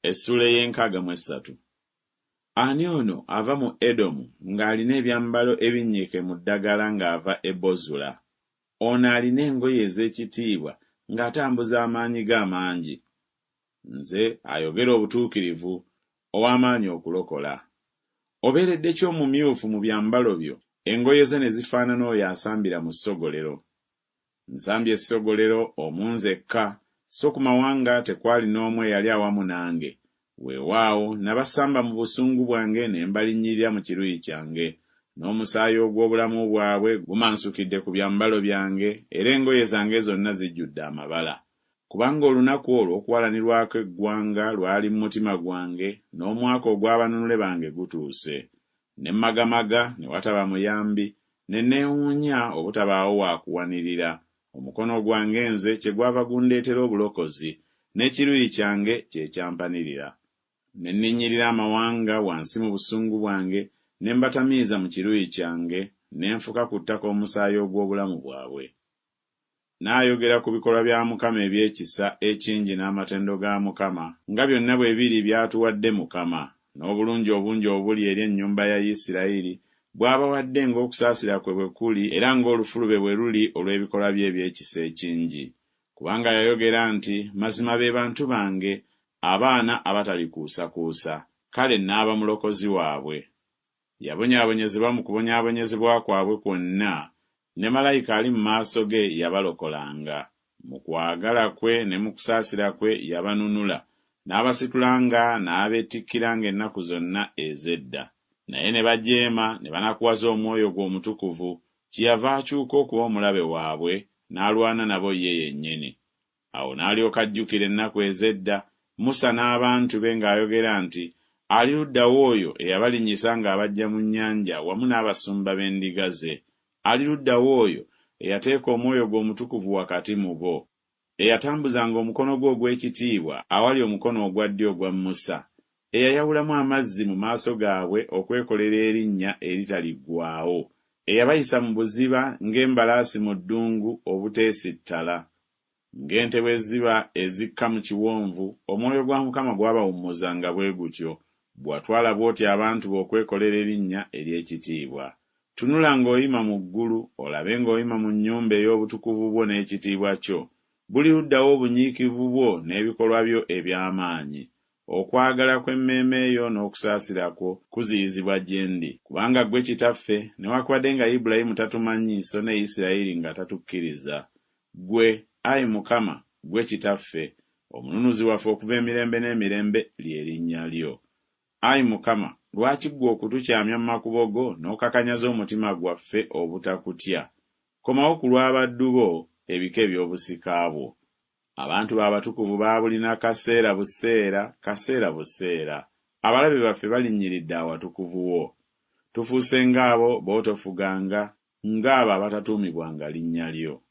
Essula y'enkaaga mu essatu. Ani ono ava mu Edomu ng'alina ebyambalo ebinnyike mu ddagala ng'ava e Bozula? Ono alina engoye ez'ekitiibwa ng'atambuza amaanyi ge amangi. Nze ayogera obutuukirivu, ow'amaanyi okulokola. Obeeredde ki omumyufu mu byambalo byo, engoye ze ne zifaanana oyo asambira mu ssogolero? Nsambye essogolero omunzekka, so ku mawanga tekwali n'omu eyali awamu nange. Weewaawo nabasamba mu busungu bwange ne mbalinnyirira mu kiruyi kyange, n'omusaayi ogw'obulamu bwabwe gumansukidde ku byambalo byange, era engoye zange zonna zijjudde amabala. Kubanga olunaku olwo okuwalanirwako eggwanga lwali mu mutima gwange, n'omwaka ogw'abanunule bange gutuuse. Ne magamaga ne wataba muyambi, ne neewuunya obutabaawo waakuwanirira. Omukono gwange nze kye gwava gundeetera obulokozi, n'ekiruyi kyange kye kyampanirira. Ne nninnyirira amawanga wansi mu busungu bwange, ne mbatamiiza mu kiruyi kyange, ne nfuka ku ttaka omusaayi ogw'obulamu bwabwe. Naayogera ku bikolwa bya Mukama eby'ekisa ekingi n'amatendo ga Mukama, nga byonna bwe biri byatuwadde Mukama, n'obulungi obungi obuli eri ennyumba ya Isirayiri bw'abawadde ng'okusaasira kwe bwe kuli, era ng'olufulube bwe luli olw'ebikolwa bye eby'ekisa ekingi. Kubanga yayogera nti, mazima be bantu bange, abaana abatalikuusakuusa, kale n'aba mulokozi waabwe. Yabonyaabonyezebwa mu kubonyaabonyezebwa kwabwe kwonna, ne malayika ali mu maaso ge yabalokolanga. Mu kwagala kwe ne mu kusaasira kwe yabanunula, n'abasitulanga n'abeetikkiranga ennaku zonna ez'edda. Naye ne bajeema ne banakuwaza omwoyo gwe omutukuvu, kyeyava akyuka okuba omulabe waabwe, n'alwana nabo ye yennyini. Awo n'alyoka ajjukira ennaku ez'edda, Musa n'abantu be ng'ayogera nti, ali ludda w'oyo eyabalinnyisa ng'abaggya mu nnyanja wamu n'abasumba b'endiga ze. Ali ludda w'oyo eyateeka omwoyo gwe omutukuvu wakati mu bo, eyatambuzanga omukono gwe ogw'ekitiibwa awali omukono ogwa ddyo ogwa Musa, eyayawulamu amazzi mu maaso gaabwe okwekolera erinnya eritaliggwaawo, eyabayisa mu buziba ng'embalaasi mu ddungu obuteesittala. Ng'ente bwe ziba ezikka mu kiwonvu, omwoyo gwa Mukama gwabawummuzanga bwe gutyo, bw'atwala bw'oti abantu be okwekolera erinnya ery'ekitiibwa. Tunula ng'oyima mu ggulu, olabe ng'oyima mu nnyumba ey'obutukuvu bwo n'ekitiibwa kyo. Buli luddawo obunyiikivu bwo n'ebikolwa byo eby'amaanyi. Okwagala kw'emmeeme yo n'okusaasira kwo kuziyizibwa gye ndi. Kubanga ggwe kitaffe, newaakubadde nga Ibulayimu tatumanyi so ne Isirayiri nga tatukkiriza. Ggwe, Ayi Mukama, ggwe kitaffe, omununuzi waffe okuva emirembe n'emirembe ly'erinnya lyo. Ayi Mukama, lwaki ggwe okutukyamya mu makubo go n'okakanyaza omutima gwaffe obutakutya? Komawo ku lw'abaddu bo ebika eby'obusika bwo. Abantu b'abatukuvu baabulina kaseera buseera. Abalabe baffe balinnyiridde awatukuvu wo. Tufuuse ng'abo b'otofuganga, ng'abo abatatuumibwanga linnya lyo.